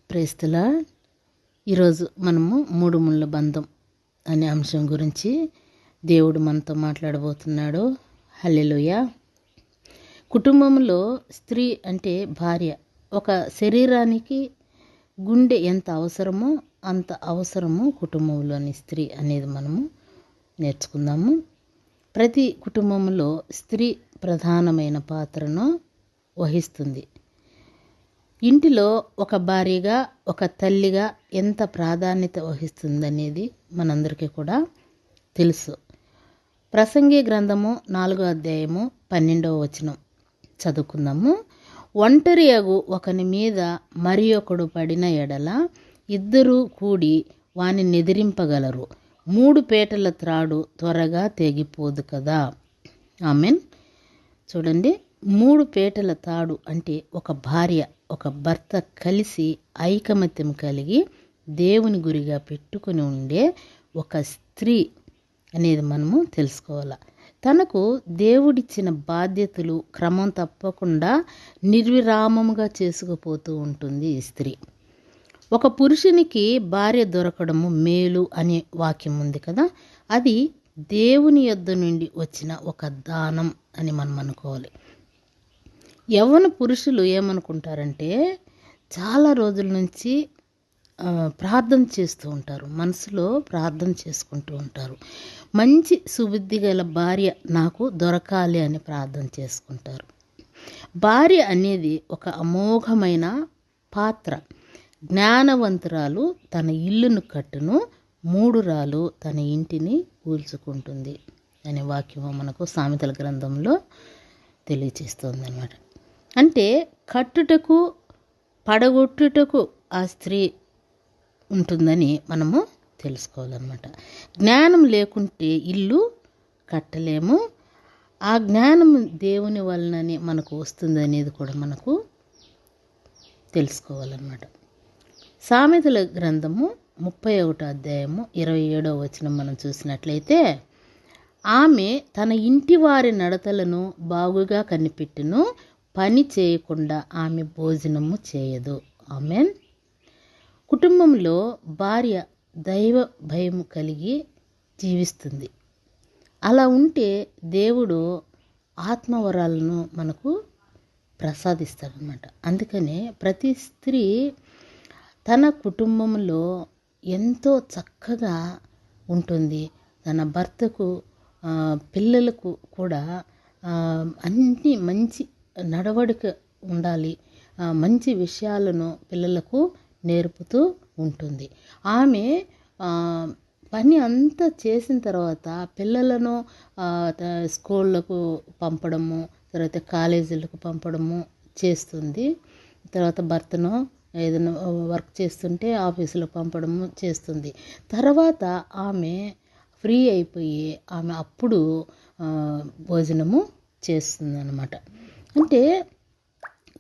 Praise the lord. ఈరోజు మనము మూడు ముళ్ళ బంధం అనే అంశం గురించి దేవుడు మనతో మాట్లాడబోతున్నాడు. హల్లెలూయా. కుటుంబంలో స్త్రీ అంటే భార్య. ఒక శరీరానికి గుండె ఎంత అవసరమో అంత అవసరము కుటుంబంలోని స్త్రీ అనేది మనము నేర్చుకుందాము. ప్రతి కుటుంబంలో స్త్రీ ప్రధానమైన పాత్రను వహిస్తుంది. ఇంటిలో ఒక భార్యగా, ఒక తల్లిగా ఎంత ప్రాధాన్యత వహిస్తుందనేది మనందరికీ కూడా తెలుసు. ప్రసంగి గ్రంథము 4వ అధ్యాయము 12వ వచనం చదువుకుందాము. ఒంటరియగు ఒకని మీద మరి ఒకడు పడిన ఎడల ఇద్దరూ కూడి వాని నెదిరింపగలరు. 3 పేటల త్రాడు త్వరగా తెగిపోదు కదా. ఆమెన్. చూడండి, 3 పేటల తాడు అంటే ఒక భార్య, ఒక భర్త కలిసి ఐకమత్యం కలిగి దేవుని గురిగా పెట్టుకుని ఉండే ఒక స్త్రీ అనేది మనము తెలుసుకోవాలి. తనకు దేవుడిచ్చిన బాధ్యతలు క్రమం తప్పకుండా నిర్విరామముగా చేసుకుపోతూ ఉంటుంది ఈ స్త్రీ. ఒక పురుషునికి భార్య దొరకడము మేలు అనే వాక్యం ఉంది కదా, అది దేవుని యొద్ద నుండి వచ్చిన ఒక దానం అని మనం అనుకోవాలి. యవ్వన పురుషులు ఏమనుకుంటారంటే చాలా రోజుల నుంచి ప్రార్థన చేస్తూ ఉంటారు, మనసులో ప్రార్థన చేసుకుంటూ ఉంటారు. మంచి సుబుద్ధి గల భార్య నాకు దొరకాలి అని ప్రార్థన చేసుకుంటారు. భార్య అనేది ఒక అమోఘమైన పాత్ర. జ్ఞానవంతురాలు తన ఇల్లును కట్టును, మూఢురాలు తన ఇంటిని కూల్చుకుంటుంది అనే వాక్యం మనకు సామెతల గ్రంథంలో తెలియచేస్తుంది అన్నమాట. అంటే కట్టుటకు పడగొట్టుటకు ఆ స్త్రీ ఉంటుందని మనము తెలుసుకోవాలన్నమాట. జ్ఞానం లేకుంటే ఇల్లు కట్టలేము. ఆ జ్ఞానం దేవుని వలననే మనకు వస్తుంది అనేది కూడా మనకు తెలుసుకోవాలన్నమాట. సామెతల గ్రంథము 31వ అధ్యాయము 27వ వచనం మనం చూసినట్లయితే, ఆమె తన ఇంటి వారి నడతలను బాగుగా కనిపెట్టును, పని చేయకుండా ఆమె భోజనము చేయదు. ఆమెన్. కుటుంబంలో భార్య దైవ భయం కలిగి జీవిస్తుంది. అలా ఉంటే దేవుడు ఆత్మవరాలను మనకు ప్రసాదిస్తాడనమాట. అందుకనే ప్రతి స్త్రీ తన కుటుంబంలో ఎంతో చక్కగా ఉంటుంది. తన భర్తకు, పిల్లలకు కూడా అన్ని మంచి నడవడిక ఉండాలి, మంచి విషయాలను పిల్లలకు నేర్పుతూ ఉంటుంది. ఆమె పని అంతా చేసిన తర్వాత పిల్లలను స్కూళ్ళకు పంపడము, తర్వాత కాలేజీలకు పంపడము చేస్తుంది. తర్వాత భర్తను ఏదైనా వర్క్ చేస్తుంటే ఆఫీసులో పంపడము చేస్తుంది. తర్వాత ఆమె ఫ్రీ అయిపోయి ఆమె అప్పుడు భోజనము చేస్తుంది అన్నమాట. అంటే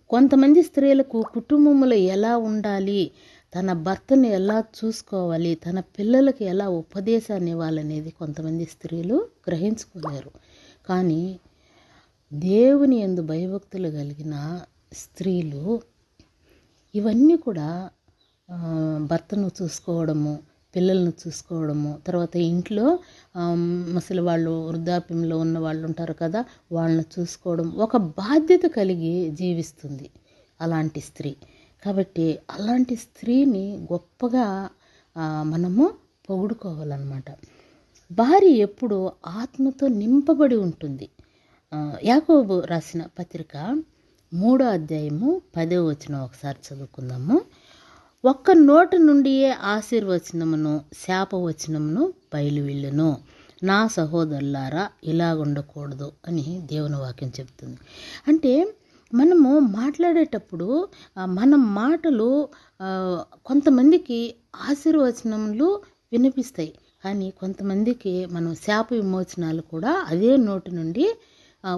కొంతమంది స్త్రీలకు కుటుంబంలో ఎలా ఉండాలి, తన భర్తను ఎలా చూసుకోవాలి, తన పిల్లలకి ఎలా ఉపదేశాన్ని ఇవ్వాలనేది కొంతమంది స్త్రీలు గ్రహించుకోలేరు. కానీ దేవుని యందు భయభక్తులు కలిగిన స్త్రీలు ఇవన్నీ కూడా భర్తను చూసుకోవడము, పిల్లలను చూసుకోవడము, తర్వాత ఇంట్లో ముసలి వాళ్ళు, వృద్ధాప్యంలో ఉన్న వాళ్ళు ఉంటారు కదా, వాళ్ళని చూసుకోవడం ఒక బాధ్యత కలిగి జీవిస్తుంది అలాంటి స్త్రీ. కాబట్టి అలాంటి స్త్రీని గొప్పగా మనము పొగుడుకోవాలన్నమాట. భార్య ఎప్పుడు ఆత్మతో నింపబడి ఉంటుంది. యాకోబు రాసిన పత్రిక 3వ అధ్యాయము 10వ వచనం ఒకసారి చదువుకుందాము. ఒక్క నోట నుండియే ఆశీర్వచనమును శాపవచనమును బయలువెళ్ళును. నా సహోదరులారా ఇలాగుండకూడదు అని దేవుని వాక్యం చెప్తుంది. అంటే మనము మాట్లాడేటప్పుడు మన మాటలు కొంతమందికి ఆశీర్వచనములు వినిపిస్తాయి, కానీ కొంతమందికి మనం శాప విమోచనాలు కూడా అదే నోటి నుండి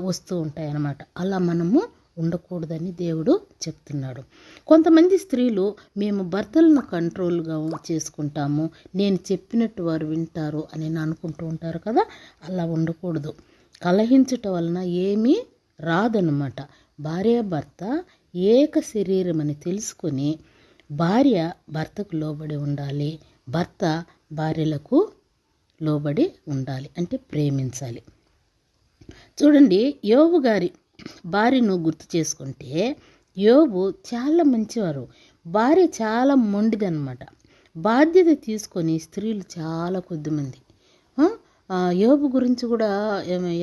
వస్తూ ఉంటాయి అన్నమాట. అలా మనము ఉండకూడదని దేవుడు చెప్తున్నాడు. కొంతమంది స్త్రీలు మేము భర్తలను కంట్రోల్గా చేసుకుంటాము, నేను చెప్పినట్టు వారు వింటారు అని అనుకుంటూ ఉంటారు కదా. అలా ఉండకూడదు. కలహించుట వలన ఏమీ రాదన్నమాట. భార్యాభర్త ఏక శరీరం అని తెలుసుకొని భార్య భర్తకు లోబడి ఉండాలి, భర్త భార్యలకు లోబడి ఉండాలి, అంటే ప్రేమించాలి. చూడండి, యోబు గారి భార్యను గుర్తు చేసుకుంటే యోబు చాలా మంచివారు, భార్య చాలా మొండిదన్నమాట. బాధ్యత తీసుకొని స్త్రీలు చాలా కొద్దిమంది. యోబు గురించి కూడా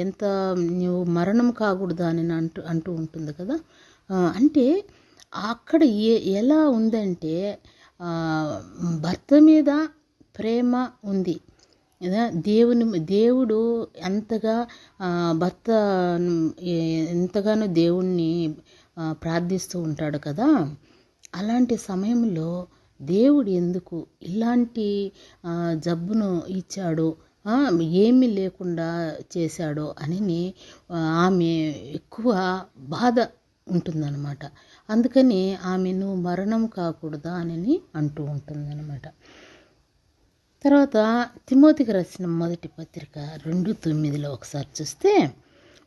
ఎంత నువ్వు మరణం కాకూడదా అని అంటూ ఉంటుంది కదా. అంటే అక్కడ ఎలా ఉందంటే భర్త మీద ప్రేమ ఉంది. దేవుడు ఎంతగా భర్త ఎంతగానో దేవుణ్ణి ప్రార్థిస్తూ ఉంటాడు కదా. అలాంటి సమయంలో దేవుడు ఎందుకు ఇలాంటి జబ్బును ఇచ్చాడు, ఏమీ లేకుండా చేశాడో అని ఆమె ఎక్కువ బాధ ఉంటుందన్నమాట. అందుకని ఆమెను మరణం కాకూడదా అని అంటూ ఉంటుందన్నమాట. తర్వాత తిమోతికి రాసిన మొదటి పత్రిక 2:9 ఒకసారి చూస్తే,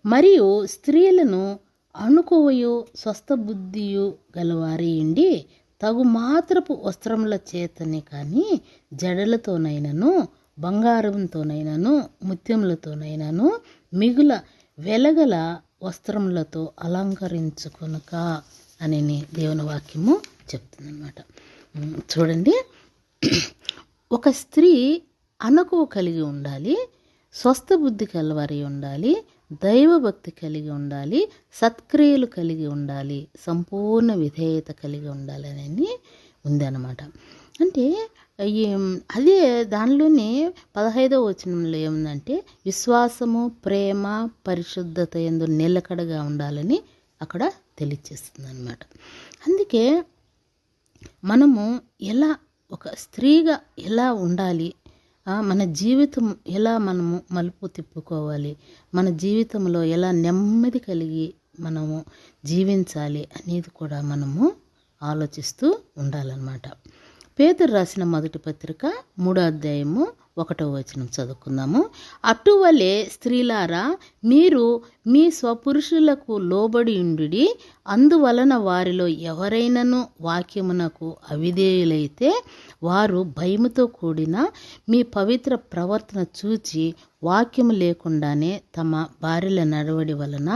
మరియు స్త్రీలను అణుకువయు స్వస్థ బుద్ధియు గలవారియుండి తగు మాత్రపు వస్త్రముల చేతనే కానీ జడలతోనైనను బంగారంతోనైనను ముత్యములతోనైనను మిగుల వెలగల వస్త్రములతో అలంకరించుకొనక అని దేవుని వాక్యము చెప్తుందన్నమాట. చూడండి, ఒక స్త్రీ అణకువ కలిగి ఉండాలి, స్వస్థ బుద్ధి కలవారి ఉండాలి, దైవభక్తి కలిగి ఉండాలి, సత్క్రియలు కలిగి ఉండాలి, సంపూర్ణ విధేయత కలిగి ఉండాలని ఉందన్నమాట. అంటే అదే దానిలోనే 15వ వచనంలో ఏముందంటే విశ్వాసము, ప్రేమ, పరిశుద్ధత యందు నిలకడగా ఉండాలని అక్కడ తెలియచేస్తుంది అన్నమాట. అందుకే మనము ఎలా ఒక స్త్రీగా ఎలా ఉండాలి, మన జీవితం ఎలా మనము మలుపు తిప్పుకోవాలి, మన జీవితంలో ఎలా నెమ్మది కలిగి మనము జీవించాలి అనేది కూడా మనము ఆలోచిస్తూ ఉండాలన్నమాట. పేతురు రాసిన మొదటి పత్రిక 3వ అధ్యాయము 1వ వచనం చదువుకుందాము. అటువలే స్త్రీలారా, మీరు మీ స్వపురుషులకు లోబడి ఉండుడి, అందువలన వారిలో ఎవరైనను వాక్యమునకు అవిధేయులైతే వారు భయముతో కూడిన మీ పవిత్ర ప్రవర్తన చూచి వాక్యము లేకుండానే తమ భార్యల నడవడి వలన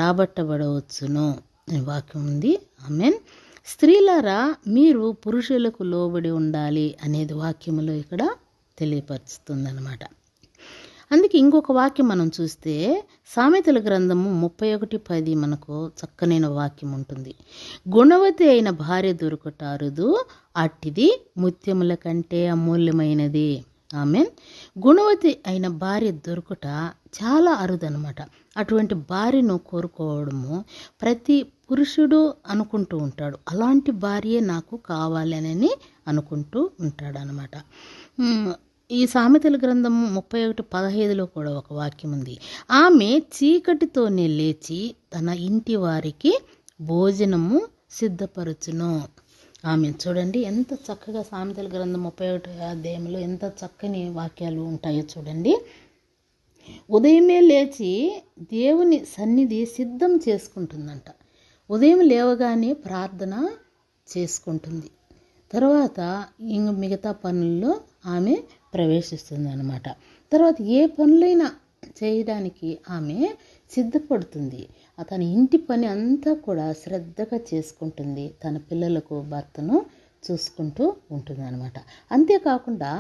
రాబట్టబడవచ్చును. వాక్యం ఉంది. ఆమేన్. స్త్రీలారా, మీరు పురుషులకు లోబడి ఉండాలి అనేది వాక్యములో ఇక్కడ తెలియపరుస్తుందన్నమాట. అందుకే ఇంకొక వాక్యం మనం చూస్తే సామెతల గ్రంథము 31:10 మనకు చక్కనైన వాక్యం ఉంటుంది. గుణవతి అయిన భార్య దొరుకుట అరుదు, అట్టిది ముత్యముల కంటే అమూల్యమైనది. ఆమెన్. గుణవతి అయిన భార్య దొరుకుట చాలా అరుదనమాట. అటువంటి భార్యను కోరుకోవడము ప్రతి పురుషుడు అనుకుంటూ ఉంటాడు. అలాంటి భార్యే నాకు కావాలని అనుకుంటూ ఉంటాడు అనమాట. ఈ సామెతల గ్రంథం 31:15 కూడా ఒక వాక్యం ఉంది. ఆమె చీకటితోనే లేచి తన ఇంటి వారికి భోజనము సిద్ధపరచును. ఆమె చూడండి ఎంత చక్కగా సామెతల గ్రంథం 31వ అధ్యాయంలో ఎంత చక్కని వాక్యాలు ఉంటాయో చూడండి. ఉదయమే లేచి దేవుని సన్నిధి సిద్ధం చేసుకుంటుందంట. ఉదయం లేవగానే ప్రార్థన చేసుకుంటుంది. తర్వాత మిగతా పనుల్లో ఆమె ప్రవేశిస్తుంది అన్నమాట. తర్వాత ఏ పనులైనా చేయడానికి ఆమె సిద్ధపడుతుంది. తన ఇంటి పని అంతా కూడా శ్రద్ధగా చేసుకుంటుంది. తన పిల్లలకు భర్తను చూసుకుంటూ ఉంటుంది అన్నమాట. అంతేకాకుండా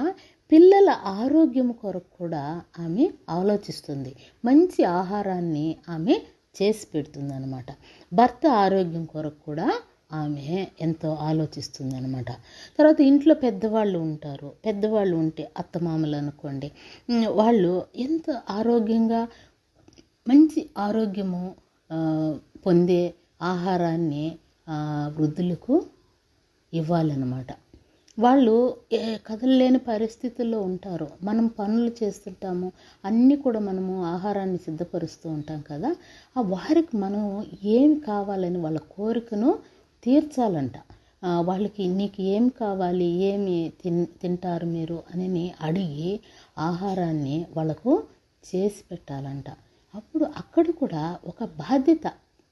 పిల్లల ఆరోగ్యం కొరకు కూడా ఆమె ఆలోచిస్తుంది. మంచి ఆహారాన్ని ఆమె చేసి పెడుతుంది అన్నమాట. భర్త ఆరోగ్యం కొరకు కూడా ఆమె ఎంతో ఆలోచిస్తుంది అనమాట. తర్వాత ఇంట్లో పెద్దవాళ్ళు ఉంటారు. పెద్దవాళ్ళు ఉంటే అత్తమామలు అనుకోండి, వాళ్ళు ఎంత ఆరోగ్యంగా మంచి ఆరోగ్యము పొందే ఆహారాన్ని వృద్ధులకు ఇవ్వాలన్నమాట. వాళ్ళు కదలలేని పరిస్థితుల్లో ఉంటారు. మనం పనులు చేస్తుంటాము, అన్నీ కూడా మనము ఆహారాన్ని సిద్ధపరుస్తూ ఉంటాం కదా. వారికి మనం ఏమి కావాలని వాళ్ళ కోరికను తీర్చాలంట. వాళ్ళకి నీకు ఏం కావాలి, ఏమి తింటారు మీరు అని అడిగి ఆహారాన్ని వాళ్ళకు చేసి పెట్టాలంట. అప్పుడు అక్కడ కూడా ఒక బాధ్యత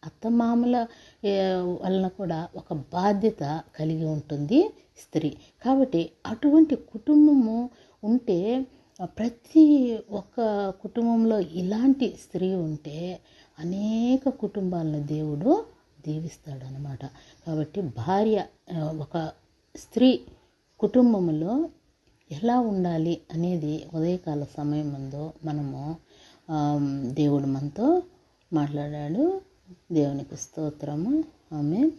అత్తమామల వలన కూడా ఒక బాధ్యత కలిగి ఉంటుంది స్త్రీ. కాబట్టి అటువంటి కుటుంబము ఉంటే ప్రతి ఒక్క కుటుంబంలో ఇలాంటి స్త్రీ ఉంటే అనేక కుటుంబాలను దేవుడు దీవిస్తాడనమాట. కాబట్టి భార్య ఒక స్త్రీ కుటుంబంలో ఎలా ఉండాలి అనేది ఉదయకాల సమయం ముందు మనము దేవుడు మనతో మాట్లాడాడు. దేవునికి స్తోత్రము. ఆమేన్.